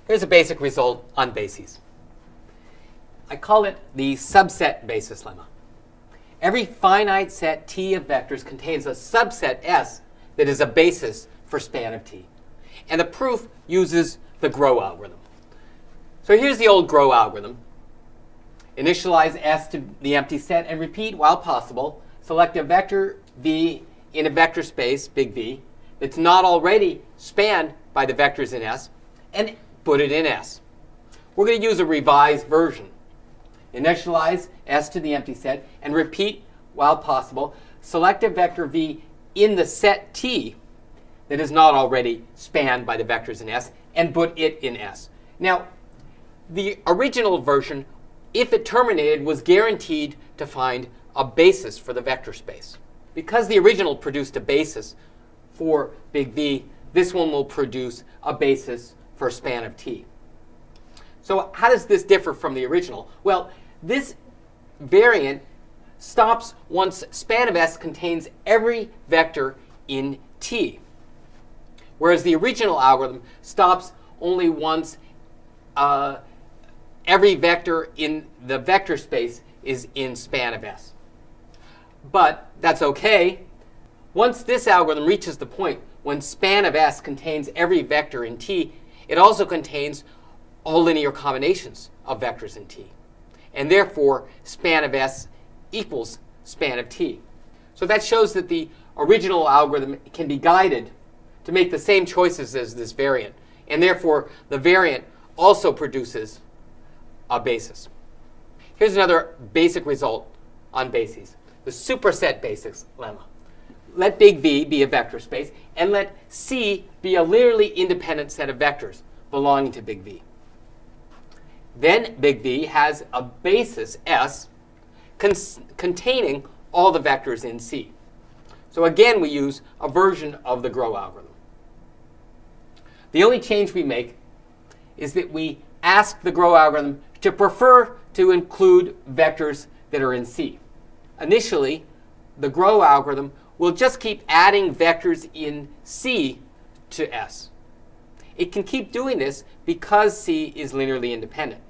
Here's a basic result on bases. I call it the subset basis lemma. Every finite set T of vectors contains a subset S that is a basis for span of T. And the proof uses the grow algorithm. So here's the old grow algorithm. Initialize S to the empty set and repeat while possible. Select a vector V in a vector space, big V, that's not already spanned by the vectors in S, and put it in S. We're going to use a revised version. Initialize S to the empty set and repeat while possible. Select a vector V in the set T that is not already spanned by the vectors in S and put it in S. Now, the original version, if it terminated, was guaranteed to find a basis for the vector space. Because the original produced a basis for big V, this one will produce a basis for a span of T. So how does this differ from the original? Well, this variant stops once span of S contains every vector in T, whereas the original algorithm stops only once every vector in the vector space is in span of S. But that's OK. Once this algorithm reaches the point when span of S contains every vector in T, it also contains all linear combinations of vectors in T. And therefore, span of S equals span of T. So that shows that the original algorithm can be guided to make the same choices as this variant. And therefore, the variant also produces a basis. Here's another basic result on bases. The superset basis lemma. Let big V be a vector space, and let C be a linearly independent set of vectors belonging to big V. Then big V has a basis S containing all the vectors in C. So again, we use a version of the grow algorithm. The only change we make is that we ask the grow algorithm to prefer to include vectors that are in C. Initially, the grow algorithm will just keep adding vectors in C to S. It can keep doing this because C is linearly independent.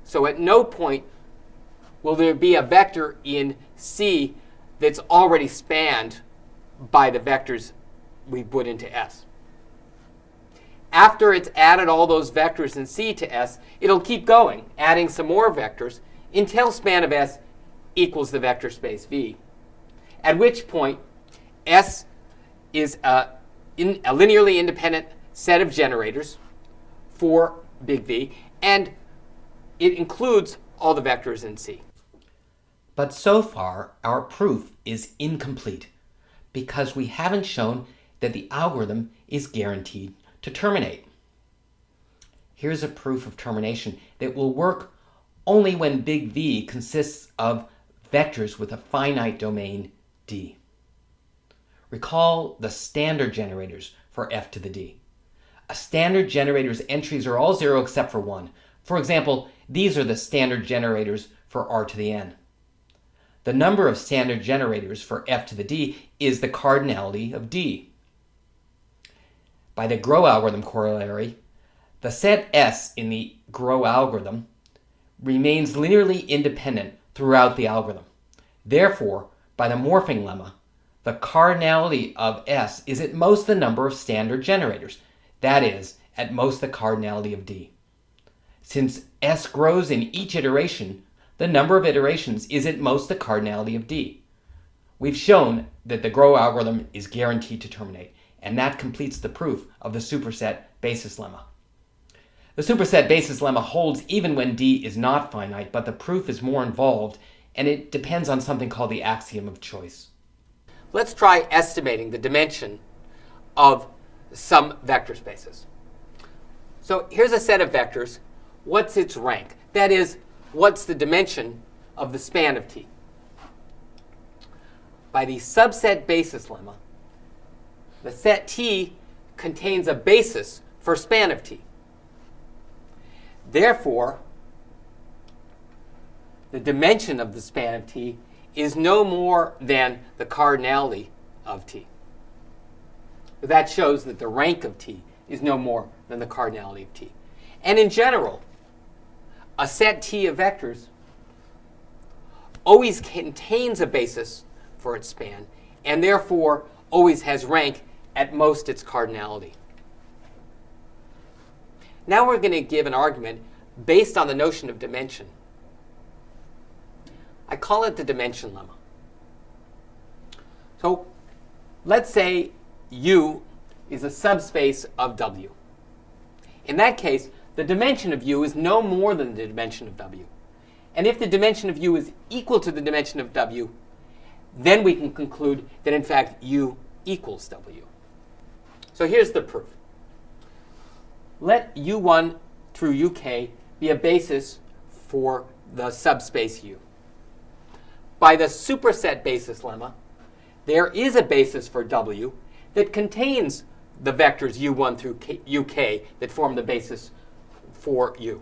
So at no point will there be a vector in C that's already spanned by the vectors we put into S. After it's added all those vectors in C to S, it'll keep going, adding some more vectors until span of S equals the vector space V, at which point S is a linearly independent set of generators for big V, and it includes all the vectors in C. But so far, our proof is incomplete because we haven't shown that the algorithm is guaranteed to terminate. Here's a proof of termination that will work only when big V consists of vectors with a finite domain D. Recall the standard generators for f to the d. A standard generator's entries are all 0 except for 1. For example, these are the standard generators for r to the n. The number of standard generators for f to the d is the cardinality of d. By the grow algorithm corollary, the set S in the grow algorithm remains linearly independent throughout the algorithm. Therefore, by the morphing lemma, the cardinality of S is at most the number of standard generators, that is, at most the cardinality of D. Since S grows in each iteration, the number of iterations is at most the cardinality of D. We've shown that the grow algorithm is guaranteed to terminate, and that completes the proof of the superset basis lemma. The superset basis lemma holds even when D is not finite, but the proof is more involved, and it depends on something called the axiom of choice. Let's try estimating the dimension of some vector spaces. So here's a set of vectors. What's its rank? That is, what's the dimension of the span of T? By the subset basis lemma, the set T contains a basis for span of T. Therefore, the dimension of the span of T is no more than the cardinality of T. That shows that the rank of T is no more than the cardinality of T. And in general, a set T of vectors always contains a basis for its span, and therefore always has rank, at most its cardinality. Now we're going to give an argument based on the notion of dimension. I call it the dimension lemma. So let's say U is a subspace of W. In that case, the dimension of U is no more than the dimension of W. And if the dimension of U is equal to the dimension of W, then we can conclude that in fact U equals W. So here's the proof. Let U1 through UK be a basis for the subspace U. By the superset basis lemma, there is a basis for W that contains the vectors U1 through UK that form the basis for U.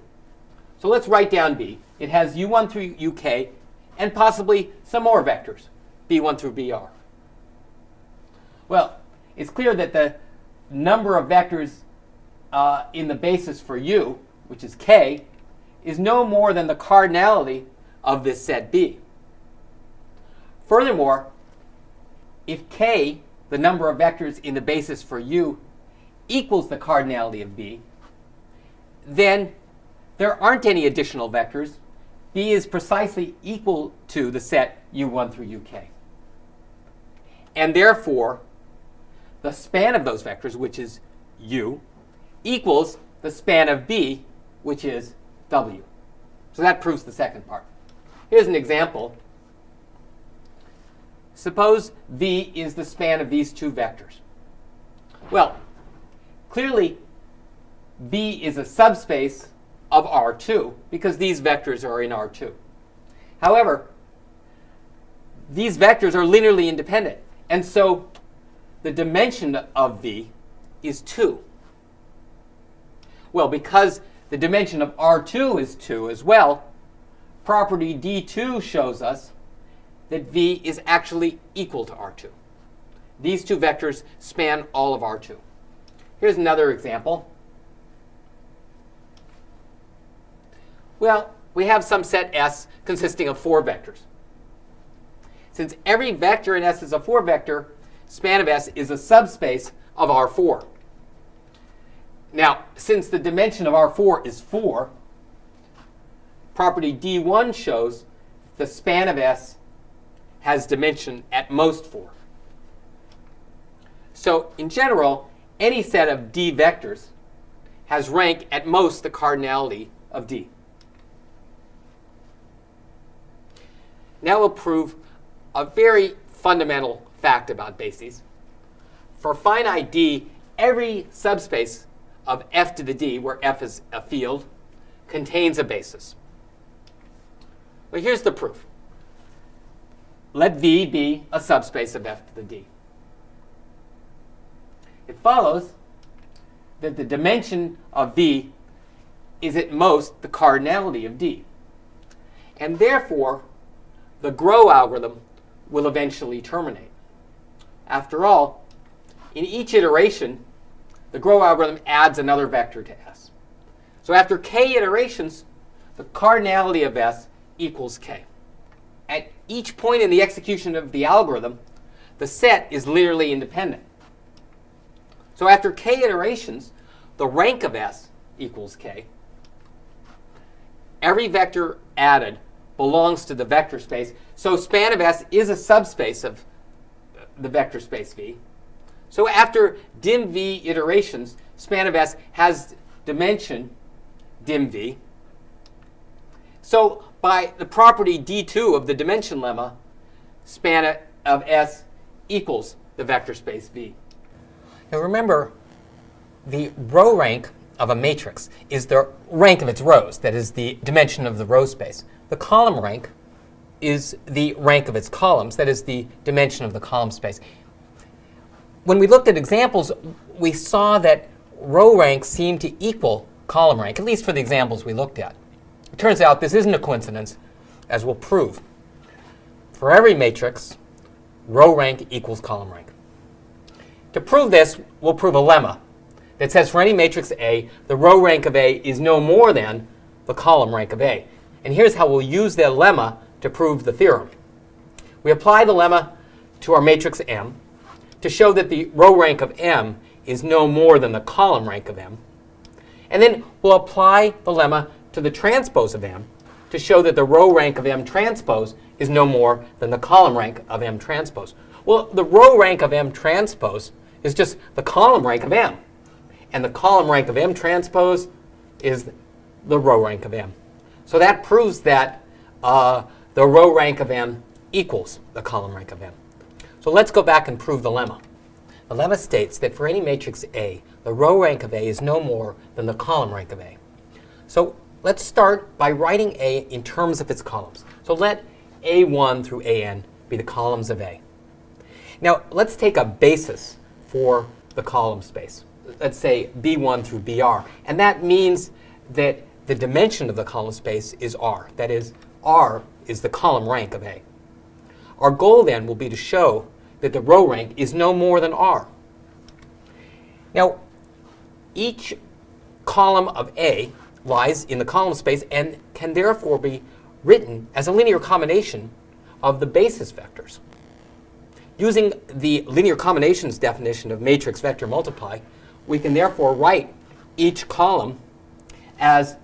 So let's write down B. It has U1 through UK and possibly some more vectors, B1 through BR. Well, it's clear that the number of vectors in the basis for U, which is K, is no more than the cardinality of this set B. Furthermore, if K, the number of vectors in the basis for U, equals the cardinality of B, then there aren't any additional vectors. B is precisely equal to the set U1 through UK. And therefore, the span of those vectors, which is U, equals the span of B, which is W. So that proves the second part. Here's an example. Suppose V is the span of these two vectors. Well, clearly, V is a subspace of R2 because these vectors are in R2. However, these vectors are linearly independent, and so the dimension of V is 2. Well, because the dimension of R2 is 2 as well, property D2 shows us that V is actually equal to R2. These two vectors span all of R2. Here's another example. Well, we have some set S consisting of 4 vectors. Since every vector in S is a 4-vector, span of S is a subspace of R4. Now, since the dimension of R4 is 4, property D1 shows the span of S has dimension at most 4. So in general, any set of D vectors has rank at most the cardinality of D. Now we'll prove a very fundamental fact about bases. For finite D, every subspace of F to the D, where F is a field, contains a basis. Well, here's the proof. Let V be a subspace of F to the D. It follows that the dimension of V is at most the cardinality of D. And therefore, the grow algorithm will eventually terminate. After all, in each iteration, the grow algorithm adds another vector to S. So after k iterations, the cardinality of S equals k. At each point in the execution of the algorithm, the set is linearly independent. So after k iterations, the rank of S equals k. Every vector added belongs to the vector space. So span of S is a subspace of the vector space V. So after dim V iterations, span of S has dimension dim V. So by the property D2 of the dimension lemma, span of S equals the vector space V. Now remember, the row rank of a matrix is the rank of its rows, that is the dimension of the row space. The column rank is the rank of its columns, that is the dimension of the column space. When we looked at examples, we saw that row rank seemed to equal column rank, at least for the examples we looked at. It turns out this isn't a coincidence, as we'll prove. For every matrix, row rank equals column rank. To prove this, we'll prove a lemma that says for any matrix A, the row rank of A is no more than the column rank of A. And here's how we'll use the lemma to prove the theorem. We apply the lemma to our matrix M to show that the row rank of M is no more than the column rank of M. And then we'll apply the lemma to the transpose of M to show that the row rank of M transpose is no more than the column rank of M transpose. Well, the row rank of M transpose is just the column rank of M. And the column rank of M transpose is the row rank of M. So that proves that the row rank of M equals the column rank of M. So let's go back and prove the lemma. The lemma states that for any matrix A, the row rank of A is no more than the column rank of A. So let's start by writing A in terms of its columns. So let A1 through AN be the columns of A. Now let's take a basis for the column space. Let's say B1 through BR. And that means that the dimension of the column space is R. That is, R is the column rank of A. Our goal then will be to show that the row rank is no more than R. Now, each column of A lies in the column space and can therefore be written as a linear combination of the basis vectors. Using the linear combinations definition of matrix vector multiply, we can therefore write each column as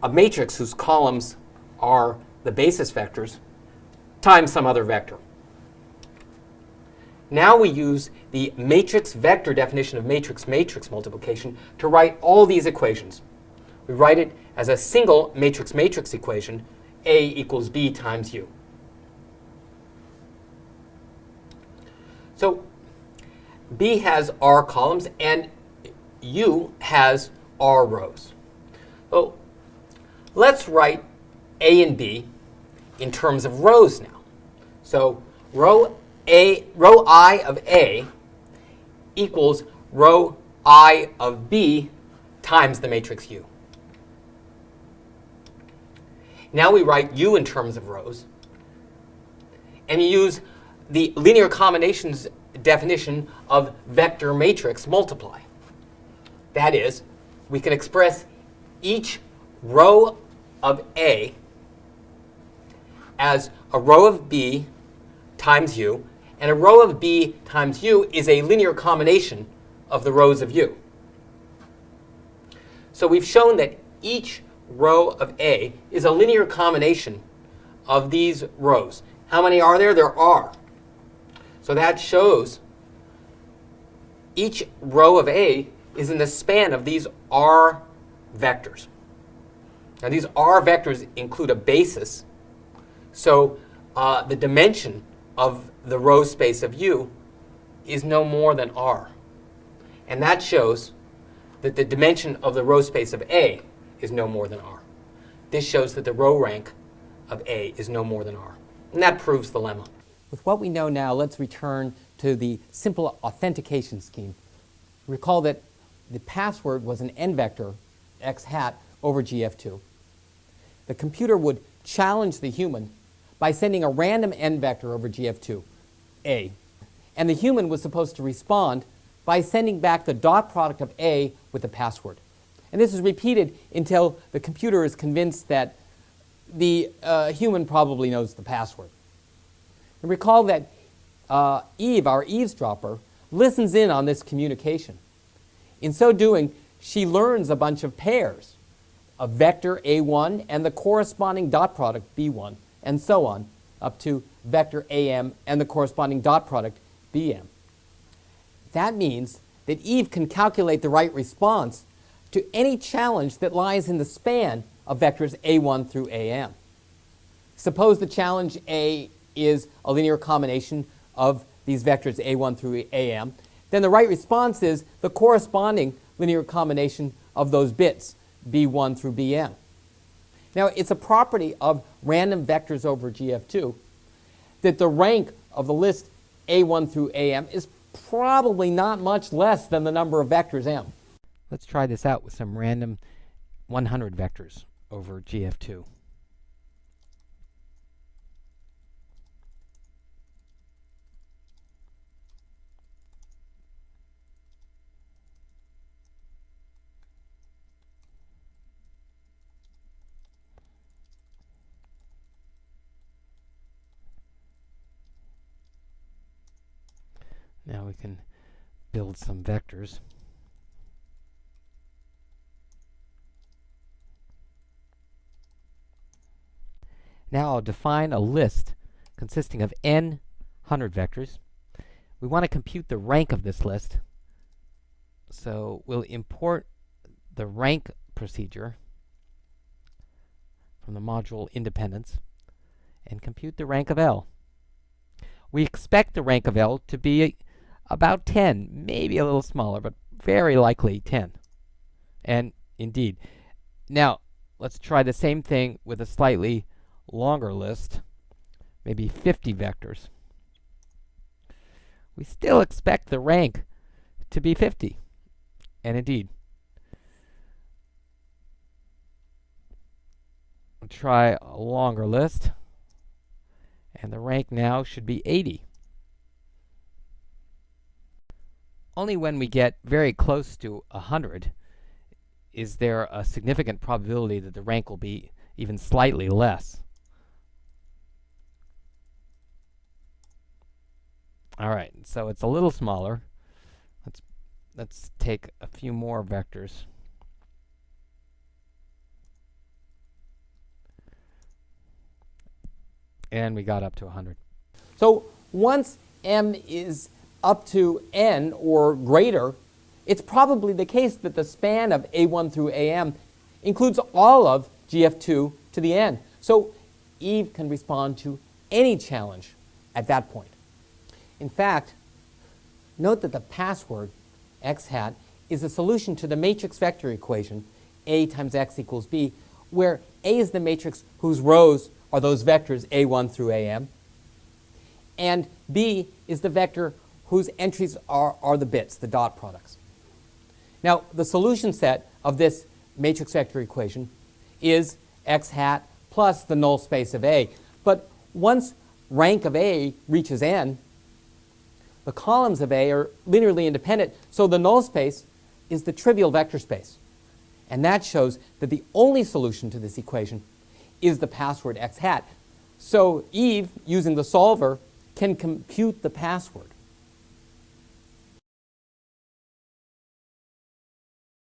a matrix whose columns are the basis vectors times some other vector. Now we use the matrix vector definition of matrix-matrix multiplication to write all these equations. We write it as a single matrix-matrix equation, A equals B times U. So B has R columns and U has R rows. So let's write A and B in terms of rows now. So row I of A equals row I of B times the matrix U. Now we write U in terms of rows, and you use the linear combinations definition of vector matrix multiply. That is, we can express each row of A as a row of B times U, and a row of B times U is a linear combination of the rows of U. So we've shown that each row of A is a linear combination of these rows. How many are there? There are. So that shows each row of A is in the span of these R vectors. Now these R vectors include a basis, so the dimension of the row space of U is no more than R. And that shows that the dimension of the row space of A is no more than R. This shows that the row rank of A is no more than R. And that proves the lemma. With what we know now, let's return to the simple authentication scheme. Recall that the password was an n vector, x hat, over GF2. The computer would challenge the human by sending a random n vector over GF2, A. And the human was supposed to respond by sending back the dot product of A with the password. And this is repeated until the computer is convinced that the human probably knows the password. And recall that Eve, our eavesdropper, listens in on this communication. In so doing, she learns a bunch of pairs, a vector A1 and the corresponding dot product B1, and so on, up to vector AM and the corresponding dot product BM. That means that Eve can calculate the right response to any challenge that lies in the span of vectors A1 through AM. Suppose the challenge A is a linear combination of these vectors A1 through AM, then the right response is the corresponding linear combination of those bits, B1 through BM. Now, it's a property of random vectors over GF2 that the rank of the list A1 through AM is probably not much less than the number of vectors M. Let's try this out with some random 100 vectors over GF2. Now we can build some vectors. Now I'll define a list consisting of n 100 vectors. We want to compute the rank of this list, so we'll import the rank procedure from the module independence and compute the rank of L. We expect the rank of L to be about 10, maybe a little smaller, but very likely 10. And indeed. Now, let's try the same thing with a slightly longer list, maybe 50 vectors. We still expect the rank to be 50. And indeed. We'll try a longer list, and the rank now should be 80. Only when we get very close to 100 is there a significant probability that the rank will be even slightly less. All right, so it's a little smaller. Let's take a few more vectors. And we got up to 100. So once m is up to n or greater, it's probably the case that the span of A1 through AM includes all of GF2 to the n. So Eve can respond to any challenge at that point. In fact, note that the password x hat is a solution to the matrix vector equation A times x equals b, where A is the matrix whose rows are those vectors A1 through AM, and B is the vector whose entries are the bits, the dot products. Now, the solution set of this matrix vector equation is x hat plus the null space of A. But once rank of A reaches n, the columns of A are linearly independent, so the null space is the trivial vector space. And that shows that the only solution to this equation is the password x hat. So Eve, using the solver, can compute the password.